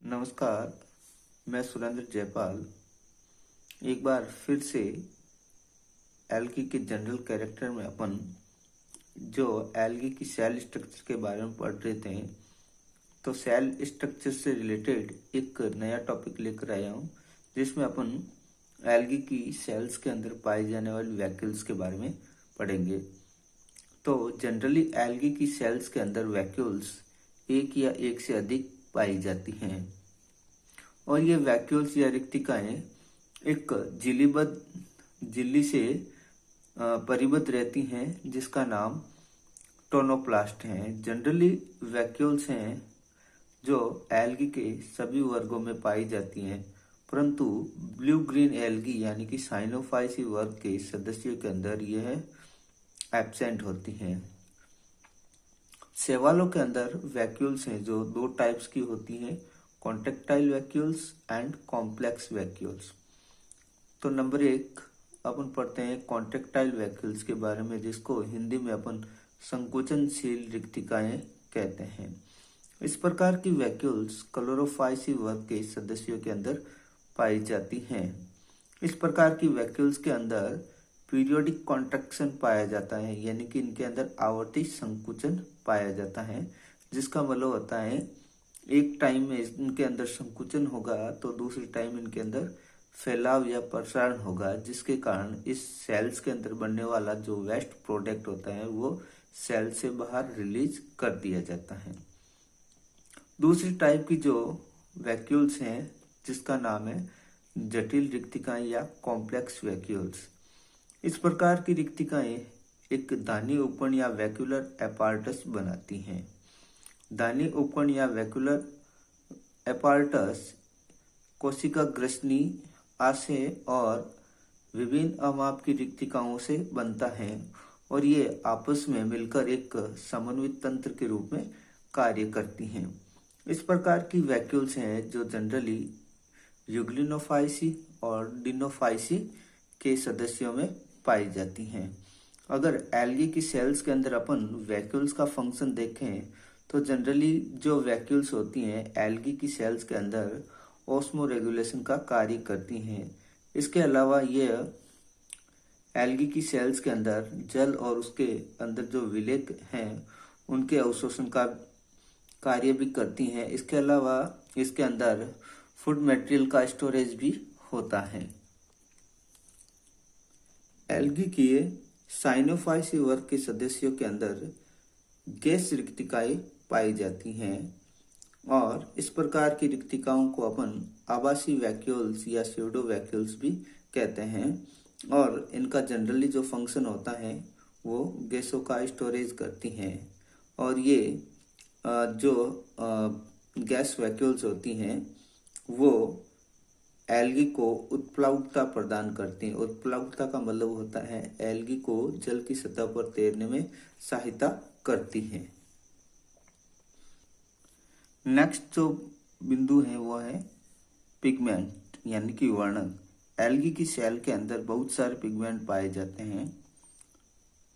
नमस्कार। मैं सुरेंद्र जयपाल एक बार फिर से एल्गी के जनरल कैरेक्टर में अपन जो एल्गी की सेल स्ट्रक्चर के बारे में पढ़ रहे थे, तो सेल स्ट्रक्चर से रिलेटेड एक नया टॉपिक लेकर आया हूँ, जिसमें अपन एल्गी की सेल्स के अंदर पाई जाने वाली वैक्यूल्स के बारे में पढ़ेंगे। तो जनरली एल्गी की सेल्स के अंदर वैक्यूल्स एक या एक से अधिक पाई जाती हैं और ये वैक्यूल्स या रिक्तिकाएं एक झिल्ली से परिबद्ध रहती हैं, जिसका नाम टोनोप्लास्ट है। जनरली वैक्यूल्स हैं जो एल्गी के सभी वर्गों में पाई जाती हैं, परंतु ब्लू ग्रीन एल्गी यानी कि साइनोफाइसी वर्ग के सदस्यों के अंदर यह एब्सेंट होती हैं। शैवालों के अंदर वैक्यूल्स हैं जो दो टाइप्स की होती हैं, contractile vacuoles and complex vacuoles. तो नंबर 1 अपन पढ़ते हैं कॉन्ट्रेक्टाइल वैक्यूल्स के बारे में, जिसको हिंदी में अपन संकुचनशील रिक्तिकाएं कहते हैं। इस प्रकार की वैक्यूल्स क्लोरोफाइसी वर्ग के सदस्यों के अंदर पाई जाती हैं। इस प्रकार की वैक्यूल्स के अंदर पीरियोडिक कॉन्ट्रैक्शन पाया जाता है, यानी कि इनके अंदर आवर्ती संकुचन पाया जाता है, जिसका मतलब होता है एक टाइम में इनके अंदर संकुचन होगा तो दूसरे टाइम इनके अंदर फैलाव या प्रसारण होगा, जिसके कारण इस सेल्स के अंदर बनने वाला जो वेस्ट प्रोडक्ट होता है वो सेल से बाहर रिलीज कर दिया जाता है। दूसरी टाइप की जो वैक्यूल्स हैं, जिसका नाम है जटिल रिक्तिकाएं या कॉम्प्लेक्स वैक्यूल्स। इस प्रकार की रिक्तिकाएं एक दानी उपकण या वैक्यूलर एपार्टस बनाती हैं। दानी उपकण या वैक्यूलर एपार्टस कोशिका ग्रसनी आशय और विभिन्न अमाप की रिक्तिकाओं से बनता है और ये आपस में मिलकर एक समन्वित तंत्र के रूप में कार्य करती हैं। इस प्रकार की वैक्यूल्स हैं जो जनरली यूग्लिनोफाइसी और डिनोफाइसी के सदस्यों में पाई जाती हैं। अगर एल्गी की सेल्स के अंदर अपन वैक्यूल्स का फंक्शन देखें तो जनरली जो वैक्यूल्स होती हैं एल्गी की सेल्स के अंदर ऑस्मो रेगुलेशन का कार्य करती हैं। इसके अलावा ये एल्गी की सेल्स के अंदर जल और उसके अंदर जो विलेय हैं उनके अवशोषण का कार्य भी करती हैं। इसके अलावा इसके अंदर फूड मटेरियल का स्टोरेज भी होता है। एल्गी की साइनोफाइसी वर्ग के सदस्यों के अंदर गैस रिक्तिकाएं पाई जाती हैं और इस प्रकार की रिक्तिकाओं को अपन आवासीय वैक्यूल्स या स्यूडो वैक्यूल्स भी कहते हैं और इनका जनरली जो फंक्शन होता है वो गैसों का स्टोरेज करती हैं। और ये जो गैस वैक्यूल्स होती हैं वो एल्गी को उत्प्लावकता प्रदान करती हैं। उत्प्लावकता का मतलब होता है एल्गी को जल की सतह पर तैरने में सहायता करती हैं। नेक्स्ट जो बिंदु है वो है पिगमेंट यानी कि वर्णन। एल्गी की सेल के अंदर बहुत सारे पिगमेंट पाए जाते हैं।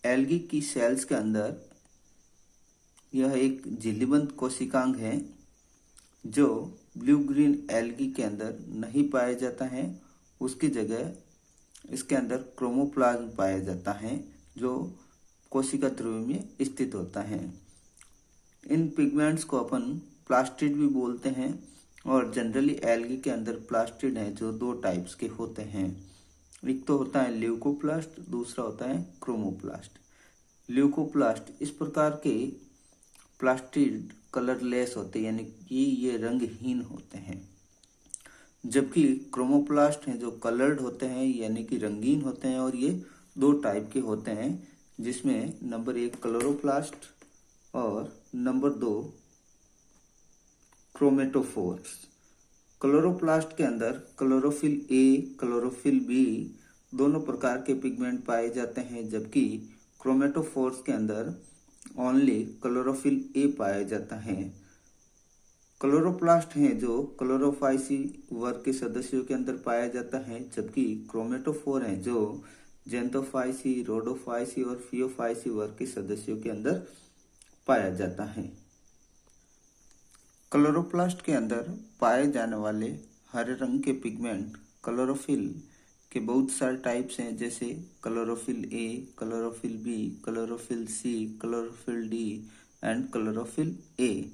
एल्गी की सेल्स के अंदर यह एक झिल्लीबंद कोशिकांग है जो ब्लू ग्रीन एल्गी के अंदर नहीं पाया जाता है। उसकी जगह इसके अंदर क्रोमोप्लाज्म पाया जाता है जो कोशिका ध्रुव में स्थित होता है। इन पिगमेंट्स को अपन प्लास्टिड भी बोलते हैं और जनरली एल्गी के अंदर प्लास्टिड हैं जो दो टाइप्स के होते हैं। एक तो होता है ल्यूकोप्लास्ट, दूसरा होता है क्रोमोप्लास्ट। ल्यूकोप्लास्ट इस प्रकार के प्लास्टिड कलरलेस होते हैं, यानी कि ये रंगहीन होते हैं, जबकि क्रोमोप्लास्ट हैं जो कलर्ड होते हैं यानी कि रंगीन होते हैं और ये दो टाइप के होते हैं, जिसमें नंबर 1 क्लोरोप्लास्ट और नंबर 2 क्रोमेटोफोर्स। क्लोरोप्लास्ट के अंदर क्लोरोफिल ए, क्लोरोफिल बी दोनों प्रकार के पिगमेंट पाए जाते हैं, जबकि क्रोमेटोफोर्स के अंदर ओनली क्लोरोफिल ए पाया जाता है। क्लोरोप्लास्ट हैं जो क्लोरोफाइसी वर्ग के सदस्यों के अंदर पाया जाता है, जबकि क्रोमेटोफोर हैं जो जेंथोफाइसी, रोडोफाइसी और फियोफाइसी वर्ग के सदस्यों के अंदर पाया जाता है। क्लोरोप्लास्ट के अंदर पाए जाने वाले हरे रंग के पिगमेंट क्लोरोफिल के बहुत सारे टाइप्स हैं, जैसे chlorophyll a, chlorophyll b, chlorophyll c, chlorophyll d and chlorophyll a.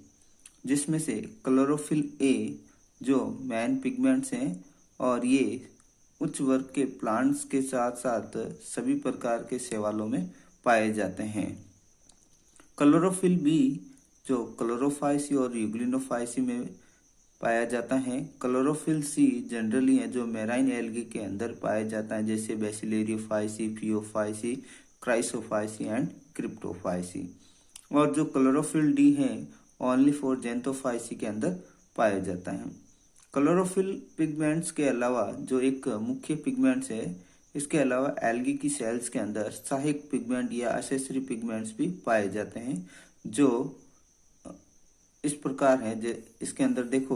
जिसमें से क्लोरोफिल ए जो मेन पिगमेंट्स हैं और ये उच्च वर्ग के प्लांट्स के साथ साथ सभी प्रकार के शैवालों में पाए जाते हैं। क्लोरोफिल बी जो क्लोरोफाइसी और यूग्लिनोफाइसी में पाया जाता है। क्लोरोफिल सी जनरली है जो मेराइन एल्गी के अंदर पाया जाता है, जैसे बेसिलेरियोफाइसी, फियोफाइसी, क्राइसोफाइसी एंड क्रिप्टोफाइसी। और जो क्लोरोफिल डी है ओनली फॉर जेंथोफाइसी के अंदर पाया जाता है। क्लोरोफिल पिगमेंट्स के अलावा जो एक मुख्य पिगमेंट्स है, इसके अलावा एल्गी की सेल्स के अंदर सहायक पिगमेंट या एसेसरी पिगमेंट्स भी पाए जाते हैं, जो इस प्रकार है। इसके अंदर देखो,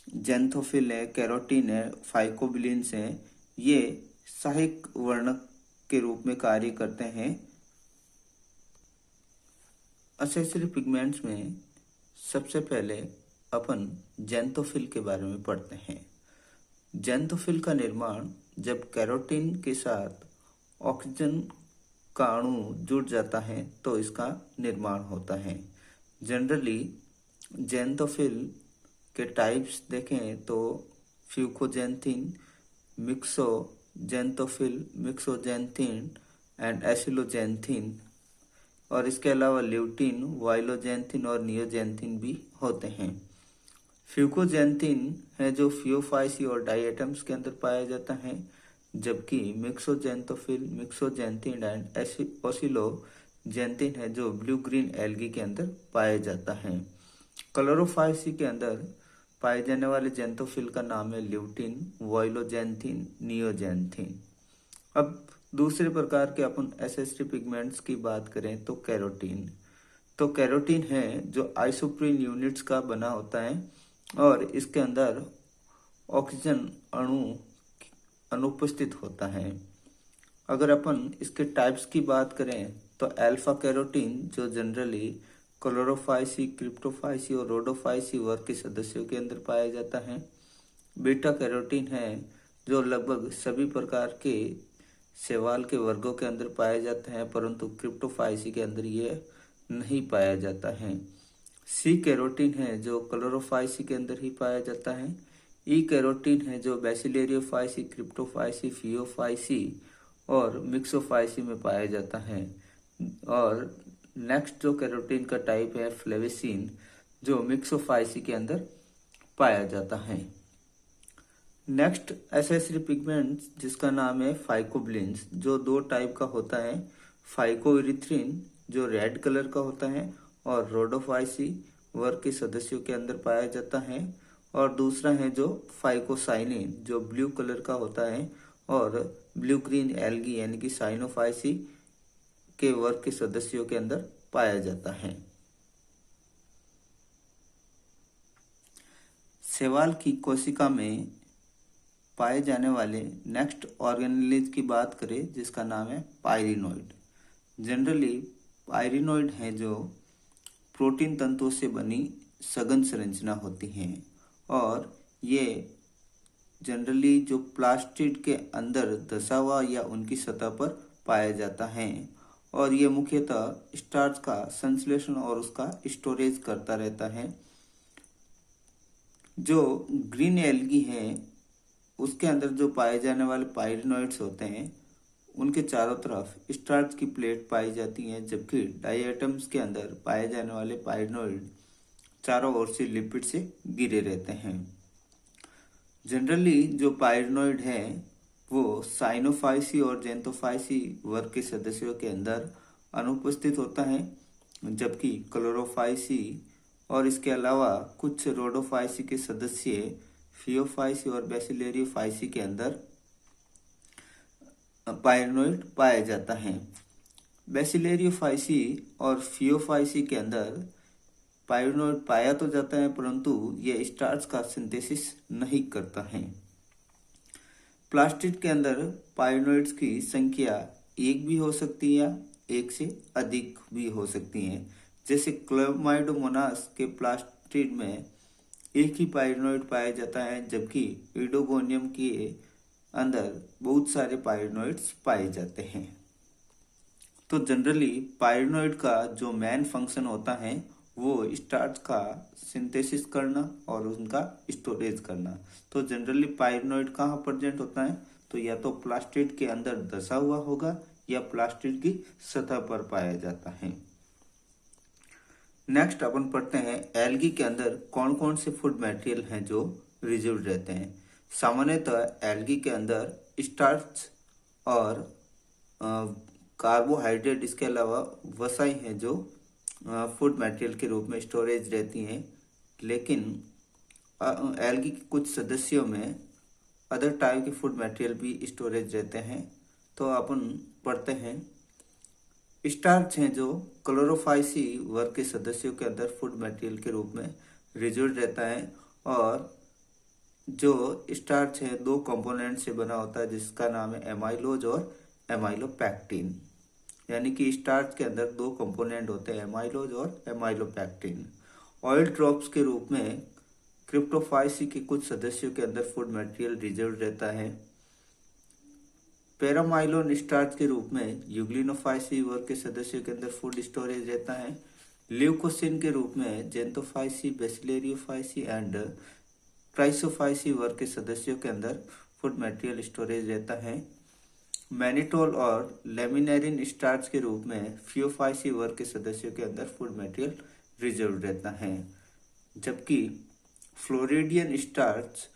जेंथोफिल है, कैरोटीन है, फाइकोबिलिन्स है, ये सहायक वर्णक के रूप में कार्य करते हैं। एसेसरी पिगमेंट्स में सबसे पहले अपन जेंथोफिल के बारे में पढ़ते हैं। जेंथोफिल का निर्माण जब कैरोटीन के साथ ऑक्सीजन का अणु जुड़ जाता है तो इसका निर्माण होता है। जनरली जेंथोफिल के टाइप्स देखें तो फ्यूकोजेंथिन, मिक्सोजेंथोफिल, मिक्सोजेंथिन एंड एसिलोजेंथिन, और इसके अलावा ल्यूटीन, वाइलोजेंथिन और नियोजेंथिन भी होते हैं। फ्यूकोजेंथिन है जो फियोफाइसी और डाइएटम्स के अंदर पाया जाता है, जबकि मिक्सोजेंथोफिल, मिक्सोजेंथिन एंड ओसिलोजेंथिन है जो ब्लू ग्रीन एल्गी के अंदर पाया जाता है। क्लोरोफाइसी के अंदर पाए जाने वाले जेंथोफिल का नाम है ल्यूटीन, वाइलोजेंथिन, नियोजेंथिन। अब दूसरे प्रकार के अपन एसेसरी पिगमेंट्स की बात करें तो कैरोटीन। तो कैरोटीन है जो आइसोप्रीन यूनिट्स का बना होता है और इसके अंदर ऑक्सीजन अणु अनुपस्थित होता है। अगर अपन इसके टाइप्स की बात करें तो अल्फा कैरोटीन जो जनरली क्लोरोफाइसी, क्रिप्टोफाइसी और रोडोफाइसी वर्ग के सदस्यों के अंदर पाया जाता है। बीटा कैरोटीन है जो लगभग सभी प्रकार के शैवाल के वर्गों के अंदर पाया जाता है, परंतु क्रिप्टोफाइसी के अंदर ये नहीं पाया जाता है। सी कैरोटीन है जो क्लोरोफाइसी के अंदर ही पाया जाता है। ई कैरोटीन है जो बेसिलेरियोफाइसी, क्रिप्टोफाइसी, फियोफाइसी और मिक्सोफाइसी में पाया जाता है। और नेक्स्ट जो कैरोटीन का टाइप है फ्लेविसिन, जो मिक्सोफाइसी के अंदर पाया जाता है। नेक्स्ट एसेसरी पिगमेंट जिसका नाम है फाइकोबिलिन्स, जो दो टाइप का होता है। फाइकोइरिथ्रिन जो रेड कलर का होता है और रोडोफाइसी वर्ग के सदस्यों के अंदर पाया जाता है, और दूसरा है जो फाइकोसाइनिन जो ब्लू कलर का होता है और ब्लू ग्रीन एल्गी यानी कि साइनोफाइसी के वर्ग के सदस्यों के अंदर पाया जाता है। शैवाल की कोशिका में पाए जाने वाले नेक्स्ट ऑर्गेनेलिज की बात करें जिसका नाम है पायरिनोइड। जनरली पायरिनोइड है जो प्रोटीन तंतुओं से बनी सघन संरचना होती हैं और ये जनरली जो प्लास्टिड के अंदर धसा हुआ या उनकी सतह पर पाया जाता है, और ये मुख्यतः स्टार्च का संश्लेषण और उसका स्टोरेज करता रहता है। जो ग्रीन एल्गी है उसके अंदर जो पाए जाने वाले पायरिनोइड्स होते हैं उनके चारों तरफ स्टार्च की प्लेट पाई जाती है, जबकि डाइएटम्स के अंदर पाए जाने वाले पायरिनोइड चारों ओर से लिपिड से घिरे रहते हैं। जनरली जो पायरिनोइड है वो साइनोफाइसी और जेंथोफाइसी वर्ग के सदस्यों के अंदर अनुपस्थित होता है, जबकि क्लोरोफाइसी और इसके अलावा कुछ रोडोफाइसी के सदस्य फियोफाइसी और बेसिलेरियोफाइसी के अंदर पायरिनोइड पाया जाता है। बेसिलेरियोफाइसी और फियोफाइसी के अंदर पायरिनोइड पाया तो जाता है, परंतु यह स्टार्च का सिंथेसिस नहीं करता है। प्लास्टिड के अंदर पायरिनोइड्स की संख्या एक भी हो सकती है या एक से अधिक भी हो सकती है। जैसे क्लोमाइडोमोनास के प्लास्टिड में एक ही पायरिनोइड पाया जाता है, जबकि ईडोगोनियम के अंदर बहुत सारे पायरिनोइड्स पाए जाते हैं। तो जनरली पायरिनोइड का जो मेन फंक्शन होता है वो स्टार्च का सिंथेसिस करना और उनका स्टोरेज करना। तो जनरली पायरिनोइड कहाँ प्रेजेंट होता है, तो या तो प्लास्टिड के अंदर दसा हुआ होगा या प्लास्टिड की सतह पर पाया जाता है। नेक्स्ट अपन पढ़ते हैं एल्गी के अंदर कौन कौन से फूड मटेरियल हैं जो रिजर्व रहते हैं। सामान्यतः एल्गी के अंदर स्टार्च और कार्बोहाइड्रेट, इसके अलावा वसाई हैं जो फूड मटेरियल के रूप में स्टोरेज रहती हैं। लेकिन एल्गी के कुछ सदस्यों में अदर टाइप के फूड मटेरियल भी स्टोरेज रहते हैं। तो अपन पढ़ते हैं स्टार्च हैं जो क्लोरोफाइसी वर्ग के सदस्यों के अंदर फूड मटेरियल के रूप में रिजर्व रहता है। और जो स्टार्च है दो कंपोनेंट से बना होता है, जिसका नाम है एमाइलोज और एमाइलोपैक्टिन। यानी कि स्टार्च के अंदर दो कंपोनेंट होते हैं, एमाइलोज और एमाइलोपैक्टिन। ऑयल ड्रॉप्स के रूप में क्रिप्टोफाइसी के कुछ सदस्यों के अंदर फूड मटेरियल रिजर्व रहता है। पैरामाइलोन स्टार्च के रूप में यूग्लिनोफाइसी वर्ग के सदस्यों के अंदर फूड स्टोरेज रहता है। ल्यूकोसिन के रूप में जेंथोफाइसी, बेसिलेरियोफाइसी एंड ट्राइसोफाइसी वर्ग के सदस्यों के अंदर फूड मटेरियल स्टोरेज रहता है। मैनिटोल और लेमिनेरिन स्टार्च के रूप में फियोफाइसी वर्ग के सदस्यों के अंदर फूड मटेरियल रिजर्व रहता है। जबकि फ्लोरिडियन स्टार्च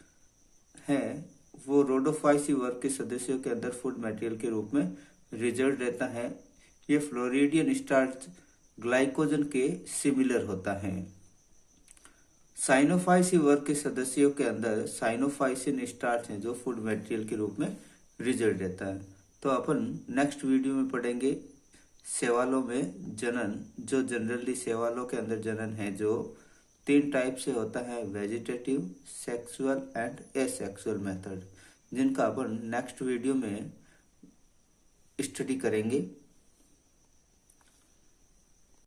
है वो रोडोफाइसी वर्ग के सदस्यों के अंदर फूड मटेरियल के रूप में रिजर्व रहता है। ये फ्लोरिडियन स्टार्च ग्लाइकोजन के सिमिलर होता है। साइनोफाइसी वर्ग के सदस्यों के अंदर साइनोफाइसिन स्टार्च है जो फूड मटेरियल के रूप में रिजर्व रहता है। तो अपन नेक्स्ट वीडियो में पढ़ेंगे शैवालों में जनन, जो जनरली शैवालों के अंदर जनन है जो 3 टाइप से होता है, vegetative, sexual and asexual method, जिनका अपन नेक्स्ट वीडियो में स्टडी करेंगे।